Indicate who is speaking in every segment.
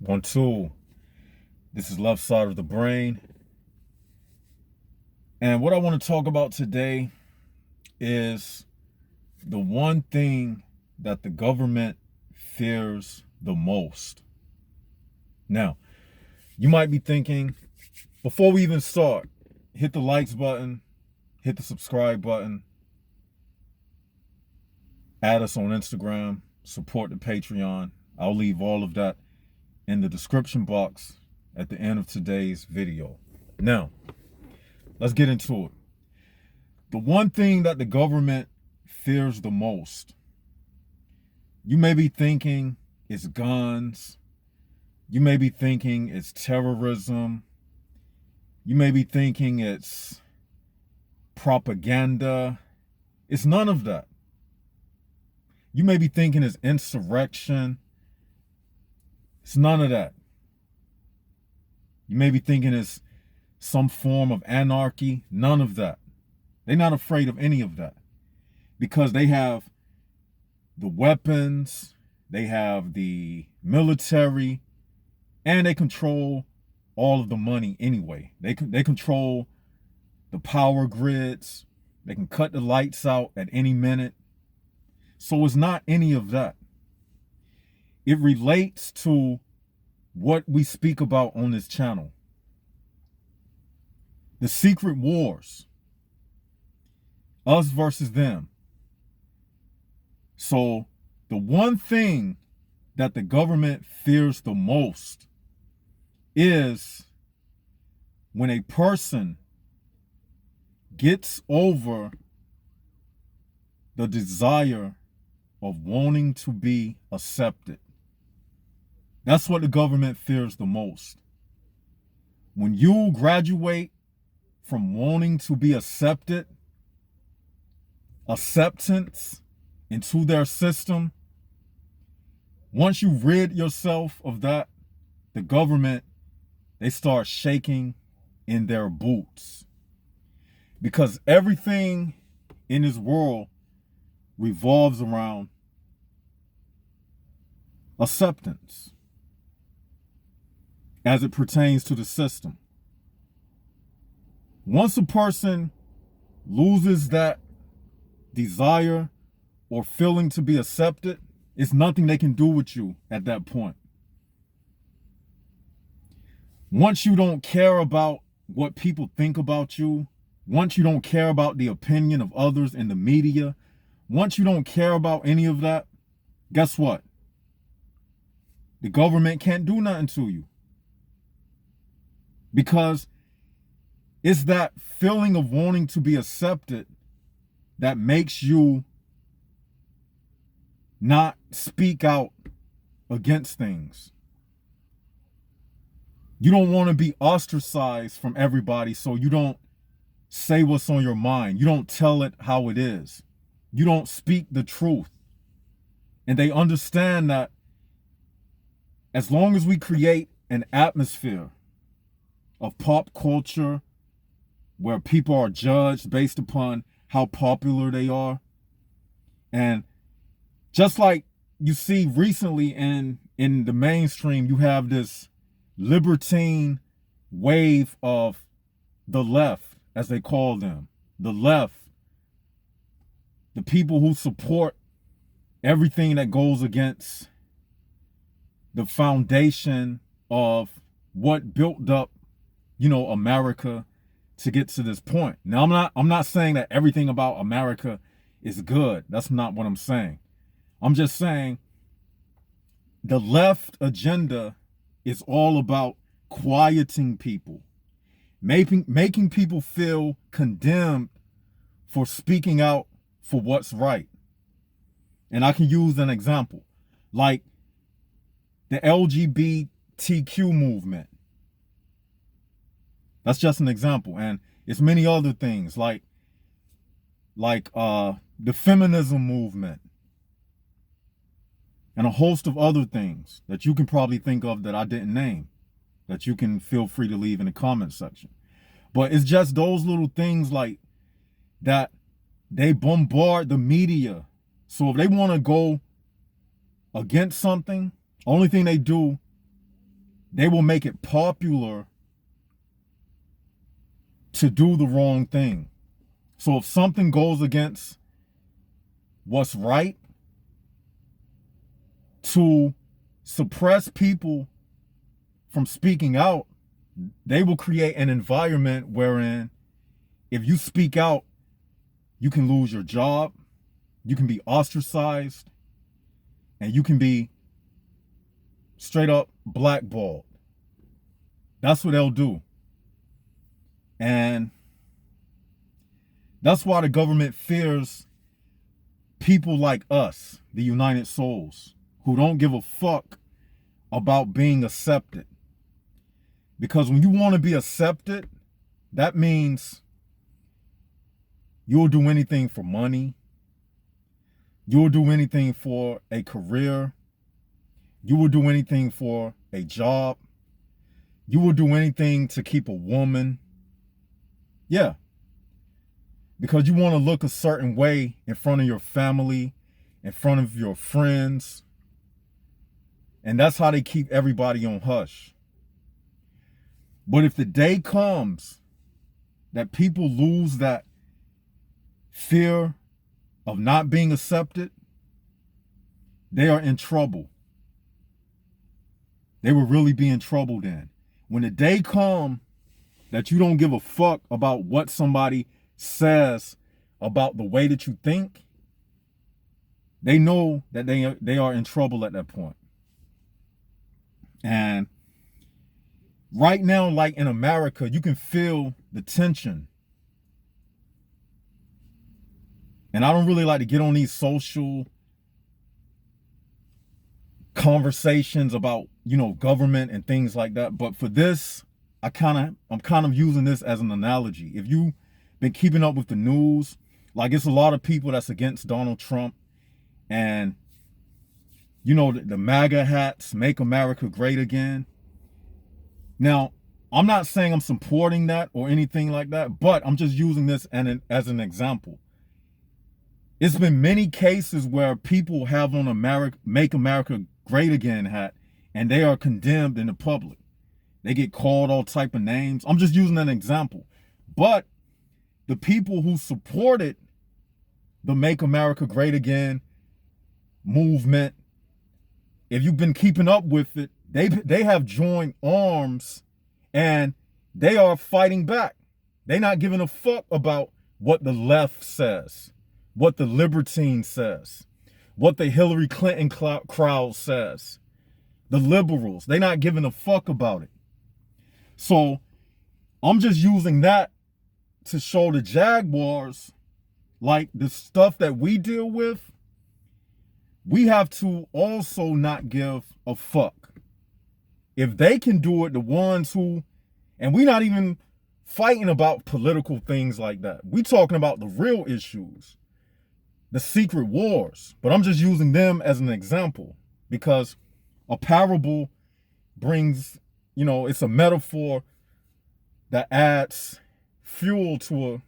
Speaker 1: One, two. This is Left Side of the Brain. And what I want to talk about today is the one thing that the government fears the most. Now, you might be thinking, before we even start, hit the likes button, hit the subscribe button, add us on Instagram, support the Patreon. I'll leave all of that in the description box at the end of today's video. Now, let's get into it. The one thing that the government fears the most, you may be thinking it's guns. You may be thinking it's terrorism. You may be thinking it's propaganda. It's none of that. You may be thinking it's insurrection. It's none of that. You may be thinking it's some form of anarchy. None of that. They're not afraid of any of that because they have the weapons, they have the military, and they control all of the money anyway. They control the power grids. They can cut the lights out at any minute. So it's not any of that. It relates to what we speak about on this channel. The secret wars. Us versus them. So the one thing that the government fears the most is when a person gets over the desire of wanting to be accepted. That's what the government fears the most. When you graduate from wanting to be accepted, acceptance into their system, once you rid yourself of that, the government, they start shaking in their boots. Because everything in this world revolves around acceptance as it pertains to the system. Once a person loses that desire or feeling to be accepted, it's nothing they can do with you at that point. Once you don't care about what people think about you, once you don't care about the opinion of others in the media, once you don't care about any of that, guess what? The government can't do nothing to you. Because it's that feeling of wanting to be accepted that makes you not speak out against things. You don't want to be ostracized from everybody, so you don't say what's on your mind. You don't tell it how it is. You don't speak the truth. And they understand that as long as we create an atmosphere of pop culture where people are judged based upon how popular they are, and just like you see recently in the mainstream, you have this libertine wave of the left, as they call them. The left, the people who support everything that goes against the foundation of what built up, America to get to this point. Now, I'm not saying that everything about America is good. That's not what I'm saying. I'm just saying the left agenda is all about quieting people, making people feel condemned for speaking out for what's right. And I can use an example, like the LGBTQ movement. That's just an example. And it's many other things like the feminism movement and a host of other things that you can probably think of that I didn't name, that you can feel free to leave in the comment section. But it's just those little things like that. They bombard the media. So if they want to go against something, only thing they do they will make it popular to do the wrong thing. So if something goes against what's right, to suppress people from speaking out, they will create an environment wherein if you speak out, you can lose your job, you can be ostracized, and you can be straight up blackballed. That's what they'll do. And that's why the government fears people like us, the United Souls, who don't give a fuck about being accepted. Because when you want to be accepted, that means you'll do anything for money. You'll do anything for a career. You will do anything for a job. You will do anything to keep a woman. Yeah. Because you want to look a certain way in front of your family, in front of your friends. And that's how they keep everybody on hush. But if the day comes that people lose that fear of not being accepted, they are in trouble. They will really be in trouble then. When the day comes that you don't give a fuck about what somebody says about the way that you think, they know that they are in trouble at that point. And right now, like in America, you can feel the tension. And I don't really like to get on these social conversations about, government and things like that. But for this, I'm kind of using this as an analogy. If you've been keeping up with the news, like it's a lot of people that's against Donald Trump. And, the MAGA hats, Make America Great Again. Now, I'm not saying I'm supporting that or anything like that, but I'm just using this as an example. It's been many cases where people have on a Make America Great Again hat and they are condemned in the public. They get called all type of names. I'm just using an example. But the people who supported the Make America Great Again movement, if you've been keeping up with it, they have joined arms and they are fighting back. They're not giving a fuck about what the left says, what the libertine says, what the Hillary Clinton crowd says, the liberals. They're not giving a fuck about it. So I'm just using that to show the Jaguars, like the stuff that we deal with, we have to also not give a fuck. If they can do it, the ones who, and we're not even fighting about political things like that. We're talking about the real issues, the secret wars. But I'm just using them as an example because a parable brings, it's a metaphor that adds fuel to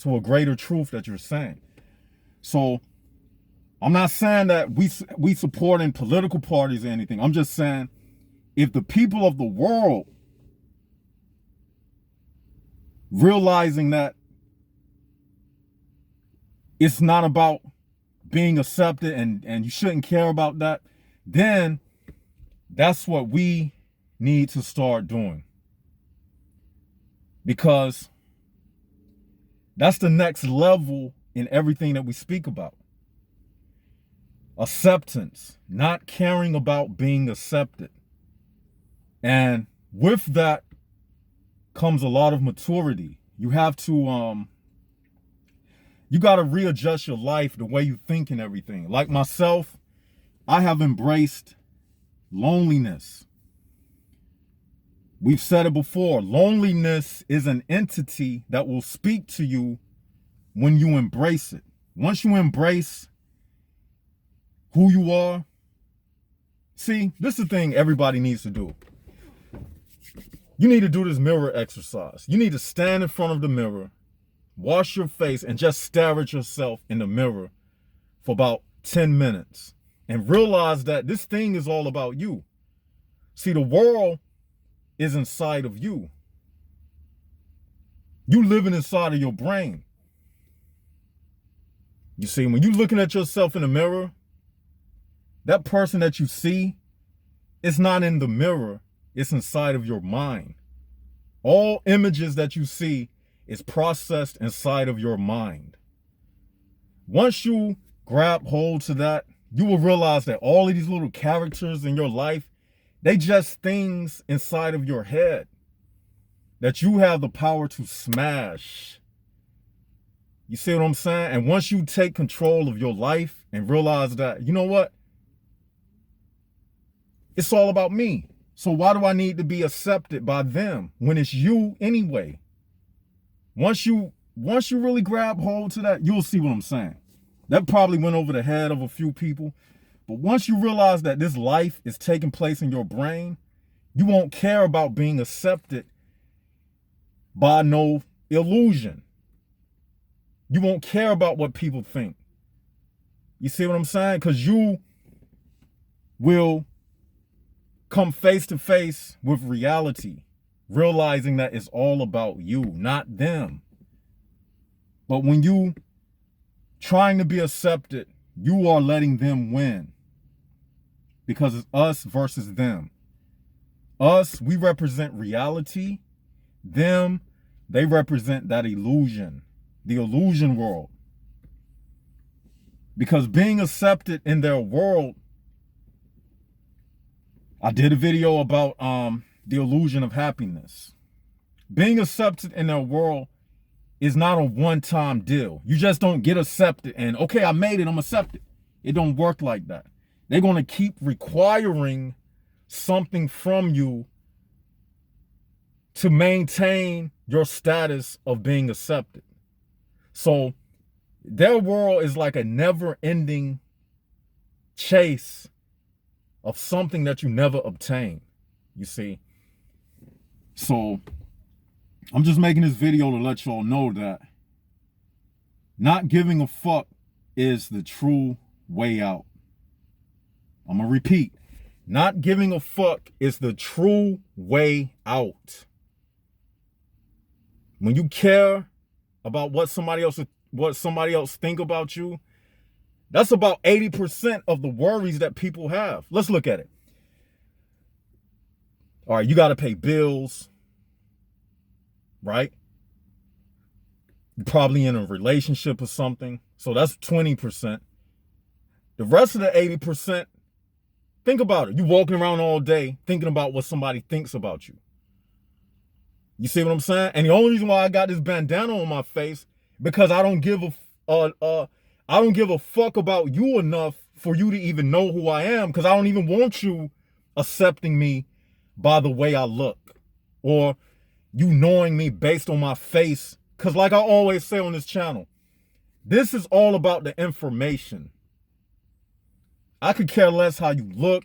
Speaker 1: a greater truth that you're saying. So I'm not saying that we supporting political parties or anything. I'm just saying if the people of the world realizing that it's not about being accepted and you shouldn't care about that, then that's what we need to start doing. Because that's the next level in everything that we speak about. Acceptance, not caring about being accepted. And with that comes a lot of maturity. You have to, you got to readjust your life, the way you think and everything. Like myself, I have embraced loneliness. We've said it before. Loneliness is an entity that will speak to you when you embrace it. Once you embrace who you are, see, this is the thing everybody needs to do. You need to do this mirror exercise. You need to stand in front of the mirror, wash your face, and just stare at yourself in the mirror for about 10 minutes and realize that this thing is all about you. See, the world is inside of you. You living inside of your brain. You see, when you're looking at yourself in the mirror, that person that you see, it's not in the mirror, it's inside of your mind. All images that you see is processed inside of your mind. Once you grab hold to that, you will realize that all of these little characters in your life, they just things inside of your head that you have the power to smash. You see what I'm saying? And once you take control of your life and realize that, you know what? It's all about me. So why do I need to be accepted by them when it's you anyway? Once you really grab hold to that, you'll see what I'm saying. That probably went over the head of a few people. But once you realize that this life is taking place in your brain, you won't care about being accepted by no illusion. You won't care about what people think. You see what I'm saying? Because you will come face to face with reality, realizing that it's all about you, not them. But when you trying to be accepted, you are letting them win. Because it's us versus them. Us, we represent reality. Them, they represent that illusion, the illusion world. Because being accepted in their world, I did a video about the illusion of happiness. Being accepted in their world is not a one-time deal. You just don't get accepted and, okay, I made it, I'm accepted. It don't work like that. They're going to keep requiring something from you to maintain your status of being accepted. So their world is like a never-ending chase of something that you never obtain, you see. So I'm just making this video to let y'all know that not giving a fuck is the true way out. I'm gonna repeat. Not giving a fuck is the true way out. When you care about what somebody else think about you, that's about 80% of the worries that people have. Let's look at it. All right, you got to pay bills, right? You're probably in a relationship or something. So that's 20%. The rest of the 80%, think about it. You're walking around all day thinking about what somebody thinks about you. You see what I'm saying? And the only reason why I got this bandana on my face, because I don't give a fuck about you enough for you to even know who I am, because I don't even want you accepting me by the way I look, or you knowing me based on my face. Because like I always say on this channel, this is all about the information. I could care less how you look.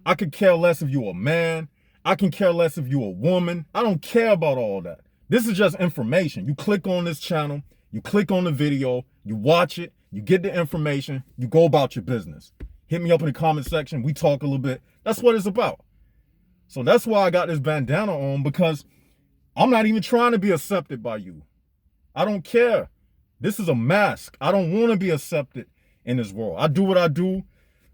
Speaker 1: I could care less if you're a man. I can care less if you're a woman. I don't care about all that. This is just information. You click on this channel, you click on the video, you watch it, you get the information, you go about your business. Hit me up in the comment section. We talk a little bit. That's what it's about. So that's why I got this bandana on, because I'm not even trying to be accepted by you. I don't care. This is a mask. I don't want to be accepted in this world. I do what I do,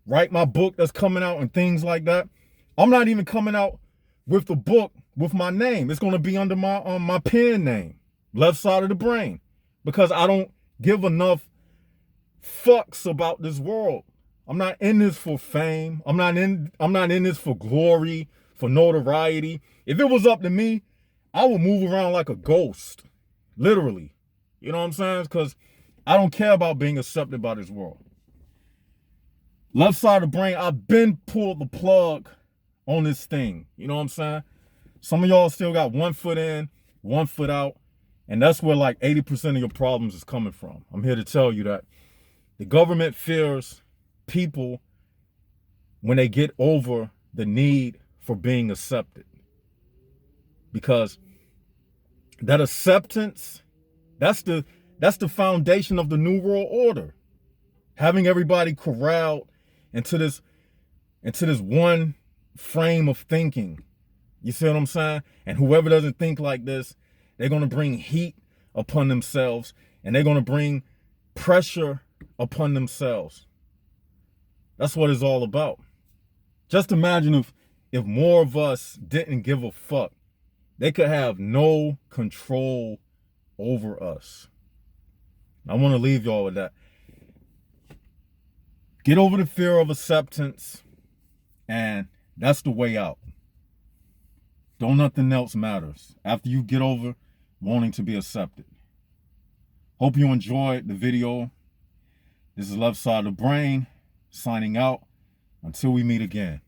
Speaker 1: write my book that's coming out and things like that. I'm not even coming out with the book with my name. It's going to be under my pen name, Left Side of the Brain, because I don't give enough fucks about this world. I'm not in this for fame. I'm not in this for glory, for notoriety. If it was up to me, I would move around like a ghost, literally. You know what I'm saying? Because I don't care about being accepted by this world. Left Side of the Brain, I've been pulled the plug on this thing. You know what I'm saying? Some of y'all still got 1 foot in, 1 foot out. And that's where like 80% of your problems is coming from. I'm here to tell you that the government fears people when they get over the need for being accepted. Because that acceptance, that's the foundation of the New World Order. Having everybody corralled into this one frame of thinking. You see what I'm saying? And whoever doesn't think like this, they're going to bring heat upon themselves, and they're going to bring pressure upon themselves. That's what it's all about. Just imagine if more of us didn't give a fuck. They could have no control over us. I want to leave y'all with that. Get over the fear of acceptance, and that's the way out. Don't nothing else matters after you get over wanting to be accepted. Hope you enjoyed the video. This is Left Side of the Brain, signing out. Until we meet again.